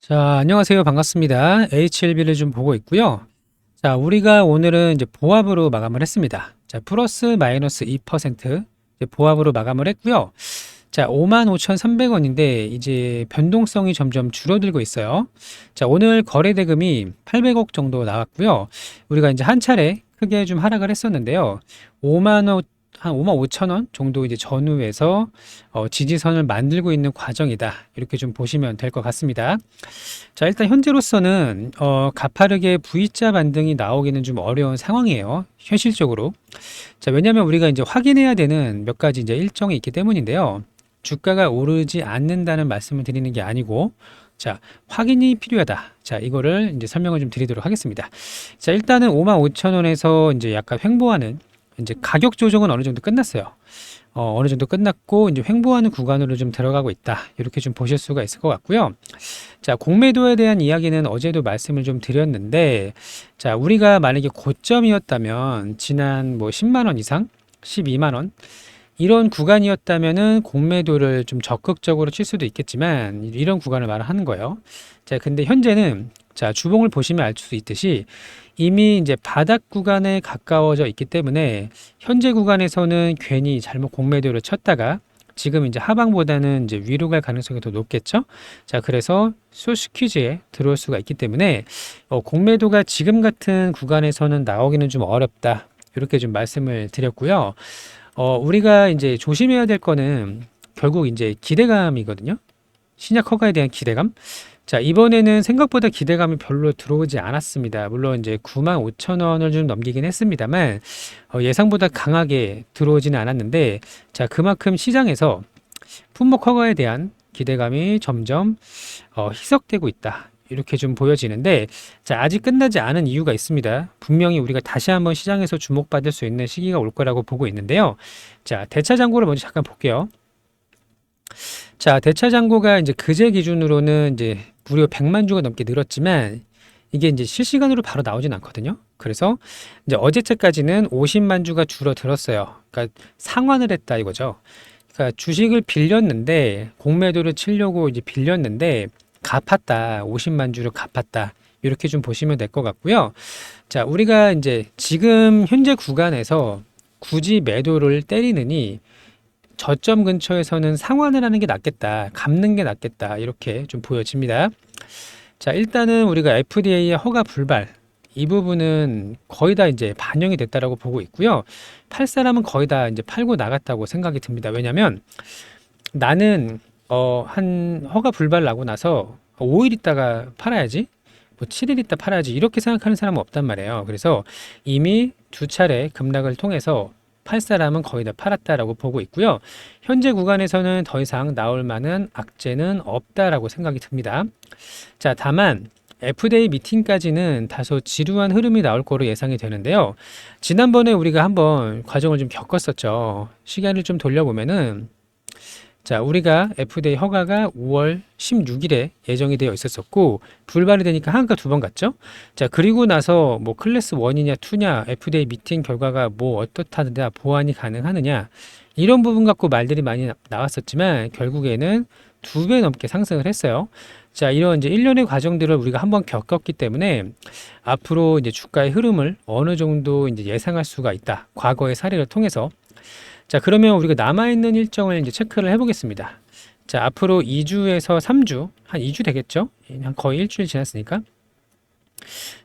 자, 안녕하세요. 반갑습니다. HLB를 좀 보고 있고요. 자, 우리가 오늘은 이제 보합으로 마감을 했습니다. 자, 플러스 마이너스 2% 이제 보합으로 마감을 했고요. 자, 55,300원인데 이제 변동성이 점점 줄어들고 있어요. 자, 오늘 거래 대금이 800억 정도 나왔고요. 우리가 이제 한 차례 크게 좀 하락을 했었는데요. 5만 원, 한 5만 5천 원 정도 이제 전후에서 지지선을 만들고 있는 과정이다. 이렇게 좀 보시면 될 것 같습니다. 자, 일단 현재로서는 가파르게 V자 반등이 나오기는 좀 어려운 상황이에요. 현실적으로. 자, 왜냐하면 우리가 이제 확인해야 되는 몇 가지 이제 일정이 있기 때문인데요. 주가가 오르지 않는다는 말씀을 드리는 게 아니고, 자, 확인이 필요하다. 자, 이거를 이제 설명을 좀 드리도록 하겠습니다. 자, 일단은 55,000원에서 이제 약간 횡보하는 이제 가격 조정은 어느 정도 끝났어요. 어느 정도 끝났고 이제 횡보하는 구간으로 좀 들어가고 있다. 이렇게 좀 보실 수가 있을 것 같고요. 자, 공매도에 대한 이야기는 어제도 말씀을 좀 드렸는데, 자, 우리가 만약에 고점이었다면 지난 뭐 10만 원 이상, 12만 원 이런 구간이었다면은 공매도를 좀 적극적으로 칠 수도 있겠지만 이런 구간을 말하는 거예요. 자, 근데 현재는 자, 주봉을 보시면 알 수 있듯이 이미 이제 바닥 구간에 가까워져 있기 때문에 현재 구간에서는 괜히 잘못 공매도를 쳤다가 지금 이제 하방보다는 이제 위로 갈 가능성이 더 높겠죠. 자, 그래서 소스 퀴즈에 들어올 수가 있기 때문에 공매도가 지금 같은 구간에서는 나오기는 좀 어렵다. 이렇게 좀 말씀을 드렸고요. 우리가 이제 조심해야 될 거는 결국 이제 기대감이거든요. 신약 허가에 대한 기대감. 자, 이번에는 생각보다 기대감이 별로 들어오지 않았습니다. 물론 이제 95,000원을 좀 넘기긴 했습니다만 예상보다 강하게 들어오지는 않았는데, 자, 그만큼 시장에서 품목 허가에 대한 기대감이 점점 희석되고 있다. 이렇게 좀 보여지는데, 자, 아직 끝나지 않은 이유가 있습니다. 분명히 우리가 다시 한번 시장에서 주목받을 수 있는 시기가 올 거라고 보고 있는데요. 자, 대차 잔고를 먼저 잠깐 볼게요. 자, 대차 잔고가 이제 그제 기준으로는 이제 무려 100만 주가 넘게 늘었지만 이게 이제 실시간으로 바로 나오진 않거든요. 그래서 이제 어제째까지는 50만 주가 줄어들었어요. 그러니까 상환을 했다 이거죠. 그러니까 주식을 빌렸는데 공매도를 치려고 이제 빌렸는데 갚았다. 50만 주를 갚았다. 이렇게 좀 보시면 될 것 같고요. 자, 우리가 이제 지금 현재 구간에서 굳이 매도를 때리느니 저점 근처에서는 상환을 하는 게 낫겠다. 갚는 게 낫겠다. 이렇게 좀 보여집니다. 자, 일단은 우리가 FDA의 허가 불발 이 부분은 거의 다 이제 반영이 됐다라고 보고 있고요. 팔 사람은 거의 다 이제 팔고 나갔다고 생각이 듭니다. 왜냐면 나는 한 허가 불발 나고 나서 5일 있다가 팔아야지. 뭐 7일 있다 팔아야지. 이렇게 생각하는 사람은 없단 말이에요. 그래서 이미 두 차례 급락을 통해서 팔 사람은 거의 다 팔았다라고 보고 있고요. 현재 구간에서는 더 이상 나올 만한 악재는 없다라고 생각이 듭니다. 자, 다만 FDA 미팅까지는 다소 지루한 흐름이 나올 거로 예상이 되는데요. 지난번에 우리가 한번 과정을 좀 겪었었죠. 시간을 좀 돌려보면은, 자, 우리가 FDA 허가가 5월 16일에 예정이 되어 있었었고 불발이 되니까 한가 두 번 갔죠. 자, 그리고 나서 뭐 클래스 1이냐 2냐 FDA 미팅 결과가 뭐 어떻다느냐 보완이 가능하느냐 이런 부분 갖고 말들이 많이 나왔었지만 결국에는 2배 넘게 상승을 했어요. 자, 이런 이제 일련의 과정들을 우리가 한번 겪었기 때문에 앞으로 이제 주가의 흐름을 어느 정도 이제 예상할 수가 있다. 과거의 사례를 통해서. 자, 그러면 우리가 남아있는 일정을 이제 체크를 해보겠습니다. 자, 앞으로 2주에서 3주, 한 2주 되겠죠? 한 거의 일주일 지났으니까.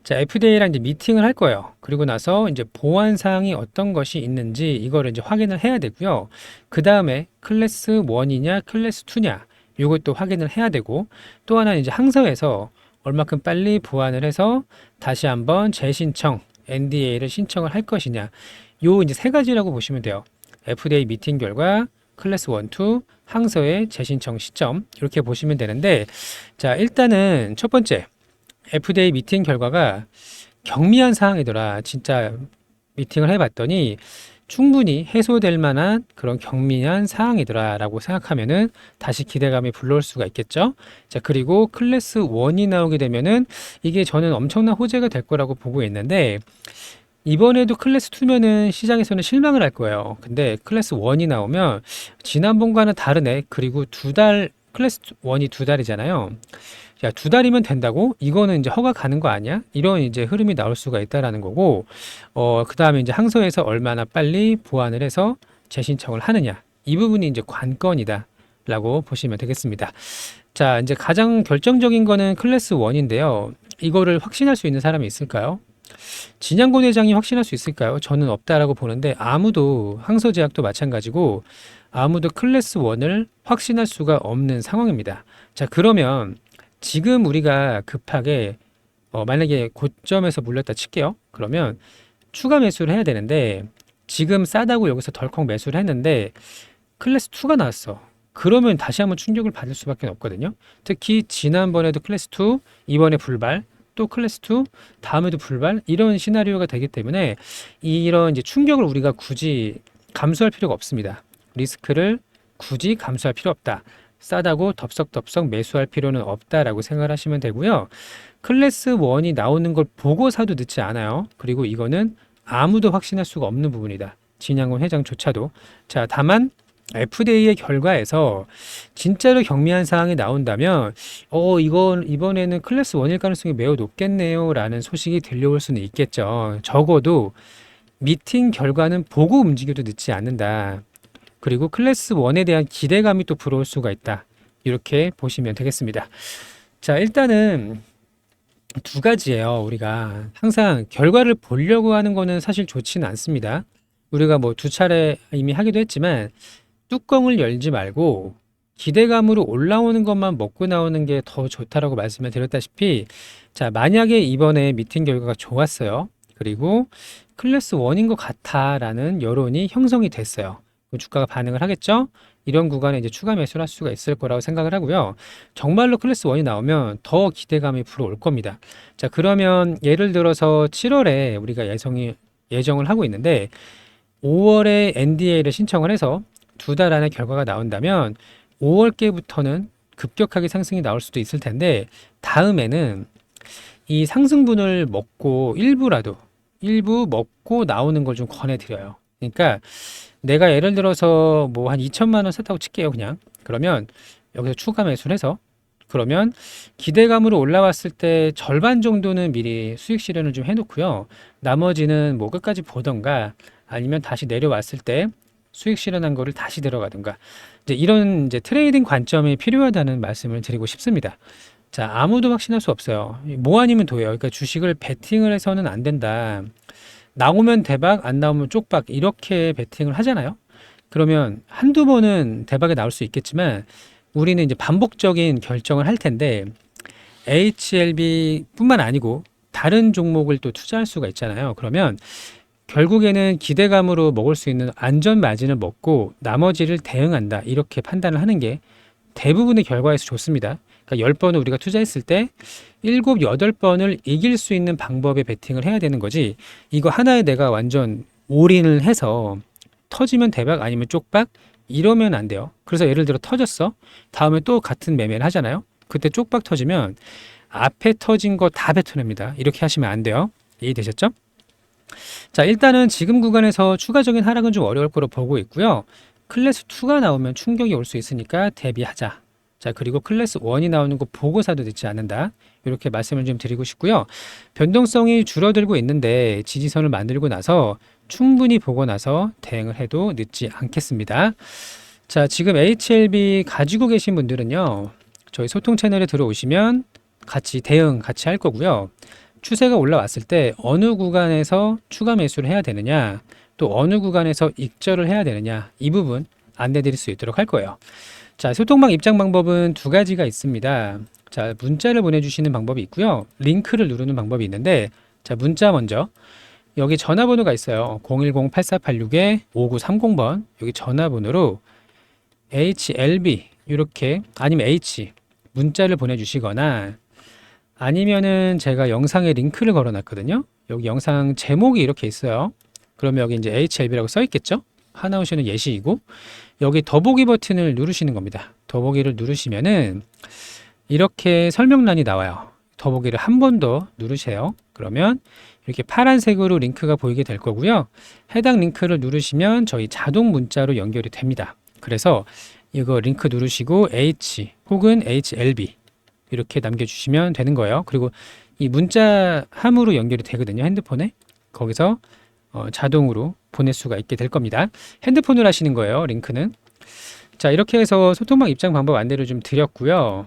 자, FDA랑 이제 미팅을 할 거예요. 그리고 나서 이제 보완 사항이 어떤 것이 있는지 이거를 이제 확인을 해야 되고요. 그 다음에 클래스 1이냐, 클래스 2냐, 이것도 확인을 해야 되고, 또 하나는 이제 항서에서 얼마큼 빨리 보완을 해서 다시 한번 재신청, NDA를 신청을 할 것이냐. 요 이제 세 가지라고 보시면 돼요. FDA 미팅 결과, 클래스 1, 2, 항서의 재신청 시점 이렇게 보시면 되는데, 자, 일단은 첫 번째 FDA 미팅 결과가 경미한 사항이더라. 진짜 미팅을 해봤더니 충분히 해소될 만한 그런 경미한 사항이더라 라고 생각하면은 다시 기대감이 불러올 수가 있겠죠. 자, 그리고 클래스 1이 나오게 되면은 이게 저는 엄청난 호재가 될 거라고 보고 있는데, 이번에도 클래스 2면은 시장에서는 실망을 할 거예요. 근데 클래스 1이 나오면 지난번과는 다르네. 그리고 클래스 1이 2달이잖아요. 야, 2달이면 된다고? 이거는 이제 허가 가는 거 아니야? 이런 이제 흐름이 나올 수가 있다라는 거고, 그 다음에 이제 항소에서 얼마나 빨리 보완을 해서 재신청을 하느냐. 이 부분이 이제 관건이다. 라고 보시면 되겠습니다. 자, 이제 가장 결정적인 거는 클래스 1인데요. 이거를 확신할 수 있는 사람이 있을까요? 진양곤 회장이 확신할 수 있을까요? 저는 없다라고 보는데 아무도 항소제약도 마찬가지고 아무도 클래스 1을 확신할 수가 없는 상황입니다. 자, 그러면 지금 우리가 급하게 만약에 고점에서 물렸다 칠게요. 그러면 추가 매수를 해야 되는데 지금 싸다고 여기서 덜컥 매수를 했는데 클래스 2가 나왔어. 그러면 다시 한번 충격을 받을 수밖에 없거든요. 특히 지난번에도 클래스 2, 이번에 불발, 또 클래스 2, 다음에도 불발 이런 시나리오가 되기 때문에 이런 이제 충격을 우리가 굳이 감수할 필요가 없습니다. 리스크를 굳이 감수할 필요 없다. 싸다고 덥석덥석 매수할 필요는 없다라고 생각을 하시면 되고요. 클래스 1이 나오는 걸 보고 사도 늦지 않아요. 그리고 이거는 아무도 확신할 수가 없는 부분이다. 진양곤 회장조차도. 자, 다만 FDA의 결과에서 진짜로 경미한 사항이 나온다면 이건 이번에는 클래스 1일 가능성이 매우 높겠네요 라는 소식이 들려올 수는 있겠죠. 적어도 미팅 결과는 보고 움직여도 늦지 않는다. 그리고 클래스 1에 대한 기대감이 또 불어올 수가 있다. 이렇게 보시면 되겠습니다. 자, 일단은 2가지예요. 우리가 항상 결과를 보려고 하는 거는 사실 좋지는 않습니다. 우리가 뭐 2차례 이미 하기도 했지만 뚜껑을 열지 말고 기대감으로 올라오는 것만 먹고 나오는 게 더 좋다라고 말씀을 드렸다시피, 자, 만약에 이번에 미팅 결과가 좋았어요. 그리고 클래스 1인 것 같아라는 여론이 형성이 됐어요. 주가가 반응을 하겠죠? 이런 구간에 이제 추가 매수를 할 수가 있을 거라고 생각을 하고요. 정말로 클래스 1이 나오면 더 기대감이 불어올 겁니다. 자, 그러면 예를 들어서 7월에 우리가 예정을 하고 있는데 5월에 NDA를 신청을 해서 2달 안에 결과가 나온다면 5월께부터는 급격하게 상승이 나올 수도 있을 텐데 다음에는 이 상승분을 먹고 일부 먹고 나오는 걸 좀 권해드려요. 그러니까 내가 예를 들어서 뭐 한 2천만 원 샀다고 칠게요. 그냥 그러면 여기서 추가 매수를 해서 그러면 기대감으로 올라왔을 때 절반 정도는 미리 수익 실현을 좀 해놓고요. 나머지는 뭐 끝까지 보던가 아니면 다시 내려왔을 때 수익 실현한 거를 다시 들어가든가 이제 이런 이제 트레이딩 관점이 필요하다는 말씀을 드리고 싶습니다. 자, 아무도 확신할 수 없어요. 뭐 아니면 도예요. 그러니까 주식을 베팅을 해서는 안 된다. 나오면 대박, 안 나오면 쪽박 이렇게 베팅을 하잖아요. 그러면 한두 번은 대박이 나올 수 있겠지만 우리는 이제 반복적인 결정을 할 텐데 HLB뿐만 아니고 다른 종목을 또 투자할 수가 있잖아요. 그러면 결국에는 기대감으로 먹을 수 있는 안전 마진을 먹고 나머지를 대응한다. 이렇게 판단을 하는 게 대부분의 결과에서 좋습니다. 그러니까 10번을 우리가 투자했을 때 7, 8번을 이길 수 있는 방법의 베팅을 해야 되는 거지. 이거 하나에 내가 완전 올인을 해서 터지면 대박 아니면 쪽박 이러면 안 돼요. 그래서 예를 들어 터졌어. 다음에 또 같은 매매를 하잖아요. 그때 쪽박 터지면 앞에 터진 거 다 뱉어냅니다. 이렇게 하시면 안 돼요. 이해되셨죠? 자, 일단은 지금 구간에서 추가적인 하락은 좀 어려울 거로 보고 있고요. 클래스 2가 나오면 충격이 올 수 있으니까 대비하자. 자, 그리고 클래스 1이 나오는 거 보고 사도 늦지 않는다. 이렇게 말씀을 좀 드리고 싶고요. 변동성이 줄어들고 있는데 지지선을 만들고 나서 충분히 보고 나서 대응을 해도 늦지 않겠습니다. 자, 지금 HLB 가지고 계신 분들은요. 저희 소통 채널에 들어오시면 대응 같이 할 거고요. 추세가 올라왔을 때 어느 구간에서 추가 매수를 해야 되느냐, 또 어느 구간에서 익절을 해야 되느냐, 이 부분 안내 드릴 수 있도록 할 거예요. 자, 소통방 입장 방법은 2가지가 있습니다. 자, 문자를 보내주시는 방법이 있고요. 링크를 누르는 방법이 있는데, 자, 문자 먼저. 여기 전화번호가 있어요. 010-8486-5930번. 여기 전화번호로 HLB, 이렇게, 아니면 H, 문자를 보내주시거나, 아니면은 제가 영상에 링크를 걸어 놨거든요. 여기 영상 제목이 이렇게 있어요. 그러면 여기 이제 HLB라고 써 있겠죠? 하나오션은 예시이고, 여기 더보기 버튼을 누르시는 겁니다. 더보기를 누르시면은 이렇게 설명란이 나와요. 더보기를 한 번 더 누르세요. 그러면 이렇게 파란색으로 링크가 보이게 될 거고요. 해당 링크를 누르시면 저희 자동 문자로 연결이 됩니다. 그래서 이거 링크 누르시고 H 혹은 HLB 이렇게 남겨주시면 되는 거예요. 그리고 이 문자 함으로 연결이 되거든요. 핸드폰에. 거기서 자동으로 보낼 수가 있게 될 겁니다. 핸드폰으로 하시는 거예요. 링크는. 자, 이렇게 해서 소통방 입장 방법 안내를 좀 드렸고요.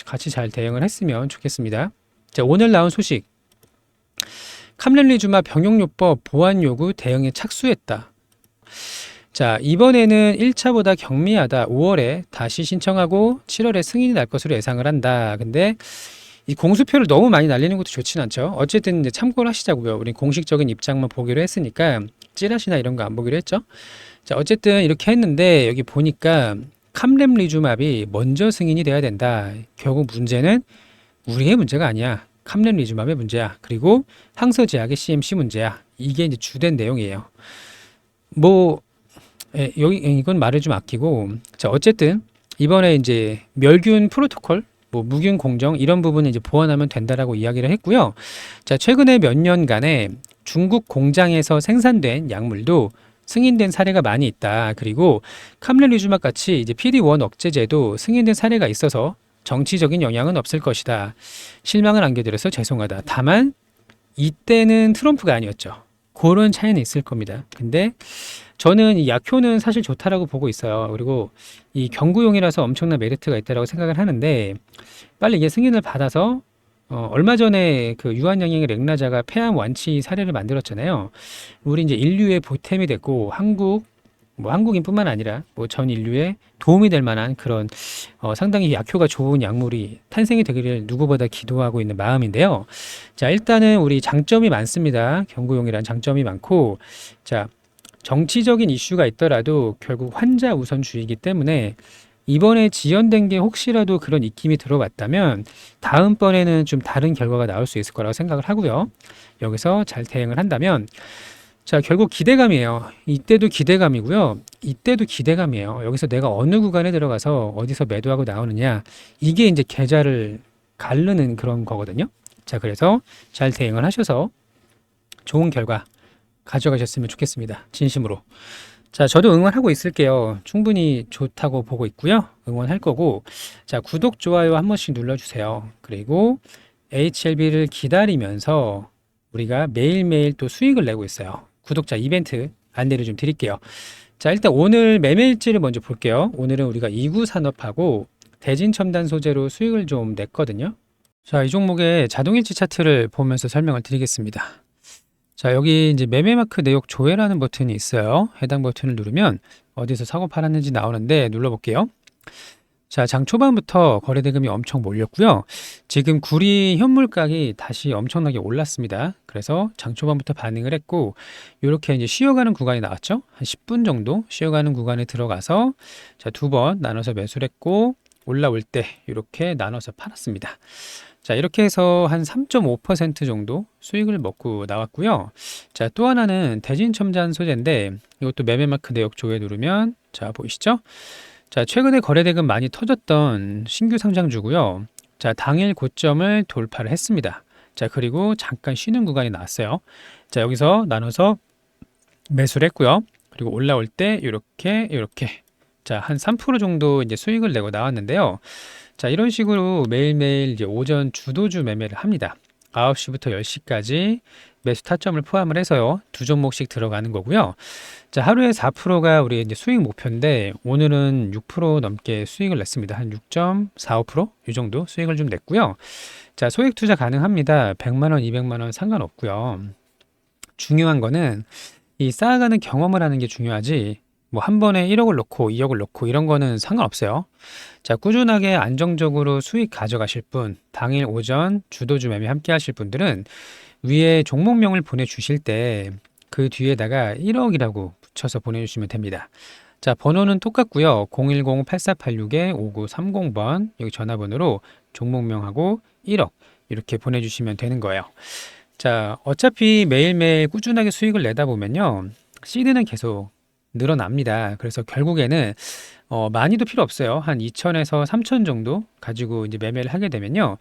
같이 잘 대응을 했으면 좋겠습니다. 자, 오늘 나온 소식. 캄렌리주마 병용요법 보안 요구 대응에 착수했다. 자, 이번에는 1차보다 경미하다. 5월에 다시 신청하고 7월에 승인이 날 것으로 예상을 한다. 근데 이 공수표를 너무 많이 날리는 것도 좋진 않죠. 어쨌든 이제 참고를 하시자고요. 우리 공식적인 입장만 보기로 했으니까 찌라시나 이런 거 안 보기로 했죠. 자, 어쨌든 이렇게 했는데 여기 보니까 캄렘리주맙이 먼저 승인이 돼야 된다. 결국 문제는 우리의 문제가 아니야. 캄렘리주맙의 문제야. 그리고 항서제약의 CMC 문제야. 이게 이제 주된 내용이에요. 뭐 여기 이건 말을 좀 아끼고, 자, 어쨌든 이번에 이제 멸균 프로토콜, 뭐 무균 공정 이런 부분을 이제 보완하면 된다라고 이야기를 했고요. 자, 최근에 몇 년간에 중국 공장에서 생산된 약물도 승인된 사례가 많이 있다. 그리고 캄렌리주맙 같이 이제 PD-1 억제제도 승인된 사례가 있어서 정치적인 영향은 없을 것이다. 실망을 안겨드려서 죄송하다. 다만 이때는 트럼프가 아니었죠. 그런 차이는 있을 겁니다. 근데 저는 이 약효는 사실 좋다라고 보고 있어요. 그리고 이 경구용이라서 엄청난 메리트가 있다라고 생각을 하는데, 빨리 이게 승인을 받아서 얼마 전에 그 유한양행의 렉나자가 폐암 완치 사례를 만들었잖아요. 우리 이제 인류의 보탬이 됐고, 뭐 한국인뿐만 아니라 뭐 전 인류에 도움이 될 만한 그런 상당히 약효가 좋은 약물이 탄생이 되기를 누구보다 기도하고 있는 마음인데요. 자, 일단은 우리 장점이 많습니다. 경구용이란 장점이 많고, 자, 정치적인 이슈가 있더라도 결국 환자 우선주의이기 때문에 이번에 지연된 게 혹시라도 그런 입김이 들어왔다면 다음번에는 좀 다른 결과가 나올 수 있을 거라고 생각을 하고요. 여기서 잘 대응을 한다면, 자, 결국 기대감이에요. 이때도 기대감이고요. 이때도 기대감이에요. 여기서 내가 어느 구간에 들어가서 어디서 매도하고 나오느냐, 이게 이제 계좌를 가르는 그런 거거든요. 자, 그래서 잘 대응을 하셔서 좋은 결과 가져가셨으면 좋겠습니다. 진심으로. 자, 저도 응원하고 있을게요. 충분히 좋다고 보고 있고요. 응원할 거고. 자, 구독, 좋아요 한 번씩 눌러주세요. 그리고 HLB를 기다리면서 우리가 매일매일 또 수익을 내고 있어요. 구독자 이벤트 안내를 좀 드릴게요. 자, 일단 오늘 매매일지를 먼저 볼게요. 오늘은 우리가 이구산업하고 대진첨단 소재로 수익을 좀 냈거든요. 자, 이 종목의 자동일치 차트를 보면서 설명을 드리겠습니다. 자, 여기 이제 매매마크 내역 조회라는 버튼이 있어요. 해당 버튼을 누르면 어디서 사고 팔았는지 나오는데 눌러볼게요. 자, 장 초반부터 거래대금이 엄청 몰렸고요. 지금 구리 현물가이 다시 엄청나게 올랐습니다. 그래서 장 초반부터 반응을 했고, 이렇게 이제 쉬어가는 구간이 나왔죠. 한 10분 정도 쉬어가는 구간에 들어가서 자, 2번 나눠서 매수를 했고, 올라올 때 이렇게 나눠서 팔았습니다. 자, 이렇게 해서 한 3.5% 정도 수익을 먹고 나왔고요. 자, 또 하나는 대진첨단 소재인데 이것도 매매마크 내역 조회 누르면 자, 보이시죠? 자, 최근에 거래대금 많이 터졌던 신규 상장주고요. 자, 당일 고점을 돌파를 했습니다. 자, 그리고 잠깐 쉬는 구간이 나왔어요. 자, 여기서 나눠서 매수를 했고요. 그리고 올라올 때 이렇게 자, 한 3% 정도 이제 수익을 내고 나왔는데요. 자, 이런 식으로 매일매일 이제 오전 주도주 매매를 합니다. 9시부터 10시까지 매수 타점을 포함을 해서요. 2종목씩 들어가는 거고요. 자, 하루에 4%가 우리 이제 수익 목표인데 오늘은 6% 넘게 수익을 냈습니다. 한 6.45%? 이 정도 수익을 좀 냈고요. 자, 소액 투자 가능합니다. 100만 원, 200만 원 상관없고요. 중요한 거는 이 쌓아가는 경험을 하는 게 중요하지, 뭐 한 번에 1억을 넣고 2억을 넣고 이런 거는 상관없어요. 자, 꾸준하게 안정적으로 수익 가져가실 분, 당일 오전 주도주 매매 함께 하실 분들은 위에 종목명을 보내주실 때 그 뒤에다가 1억이라고 붙여서 보내주시면 됩니다. 자, 번호는 똑같고요. 010-8486-5930번 여기 전화번호로 종목명하고 1억 이렇게 보내주시면 되는 거예요. 자, 어차피 매일매일 꾸준하게 수익을 내다 보면요, 시드는 계속 늘어납니다. 그래서 결국에는 많이도 필요 없어요. 한 2천에서 3천 정도 가지고 이제 매매를 하게 되면요,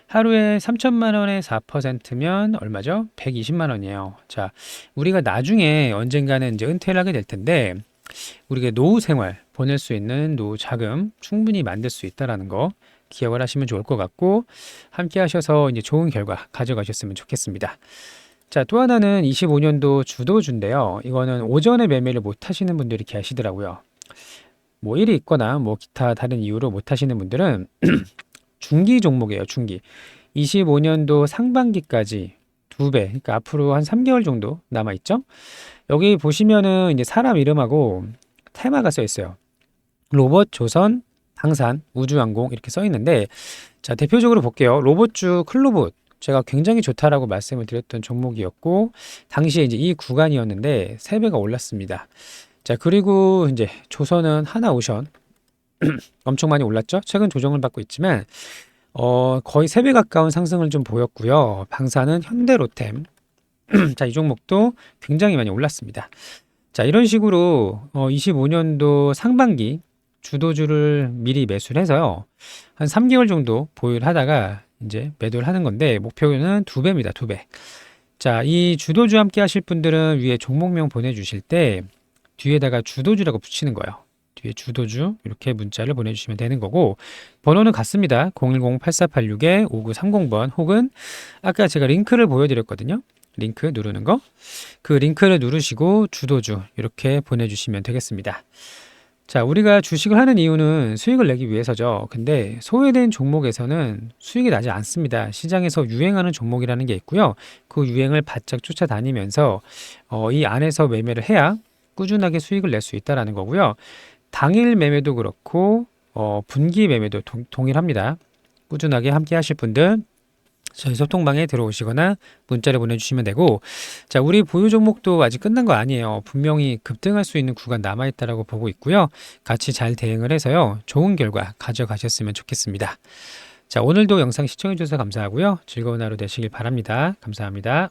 하루에 3천만 원에 4%면 얼마죠? 120만 원이에요. 자, 우리가 나중에 언젠가는 이제 은퇴를 하게 될 텐데 우리가 노후 생활 보낼 수 있는 노후 자금 충분히 만들 수 있다라는 거 기억을 하시면 좋을 것 같고 함께 하셔서 이제 좋은 결과 가져가셨으면 좋겠습니다. 자, 또 하나는 25년도 주도주인데요. 이거는 오전에 매매를 못 하시는 분들이 계시더라고요. 뭐 일이 있거나 뭐 기타 다른 이유로 못 하시는 분들은 중기 종목이에요, 중기. 25년도 상반기까지 2배, 그러니까 앞으로 한 3개월 정도 남아있죠? 여기 보시면은 이제 사람 이름하고 테마가 써 있어요. 로봇, 조선, 방산, 우주항공 이렇게 써 있는데, 자, 대표적으로 볼게요. 로봇주 클로봇. 제가 굉장히 좋다라고 말씀을 드렸던 종목이었고, 당시에 이제 이 구간이었는데, 3배가 올랐습니다. 자, 그리고 이제 조선은 하나오션. 엄청 많이 올랐죠? 최근 조정을 받고 있지만, 거의 3배 가까운 상승을 좀 보였고요. 방사는 현대로템. 자, 이 종목도 굉장히 많이 올랐습니다. 자, 이런 식으로 25년도 상반기 주도주를 미리 매수를 해서요. 한 3개월 정도 보유를 하다가 이제 매도를 하는 건데 목표는 2배입니다. 2배. 자, 이 주도주 함께 하실 분들은 위에 종목명 보내주실 때 뒤에다가 주도주라고 붙이는 거예요. 뒤에 주도주 이렇게 문자를 보내주시면 되는 거고 번호는 같습니다. 010-8486-5930번 혹은 아까 제가 링크를 보여드렸거든요. 링크 누르는 거. 그 링크를 누르시고 주도주 이렇게 보내주시면 되겠습니다. 자, 우리가 주식을 하는 이유는 수익을 내기 위해서죠. 근데 소외된 종목에서는 수익이 나지 않습니다. 시장에서 유행하는 종목이라는 게 있고요. 그 유행을 바짝 쫓아다니면서 이 안에서 매매를 해야 꾸준하게 수익을 낼 수 있다는 거고요. 당일 매매도 그렇고 분기 매매도 동일합니다. 꾸준하게 함께 하실 분들 저희 소통방에 들어오시거나 문자를 보내주시면 되고, 자, 우리 보유 종목도 아직 끝난 거 아니에요. 분명히 급등할 수 있는 구간 남아있다라고 보고 있고요. 같이 잘 대응을 해서요. 좋은 결과 가져가셨으면 좋겠습니다. 자, 오늘도 영상 시청해주셔서 감사하고요. 즐거운 하루 되시길 바랍니다. 감사합니다.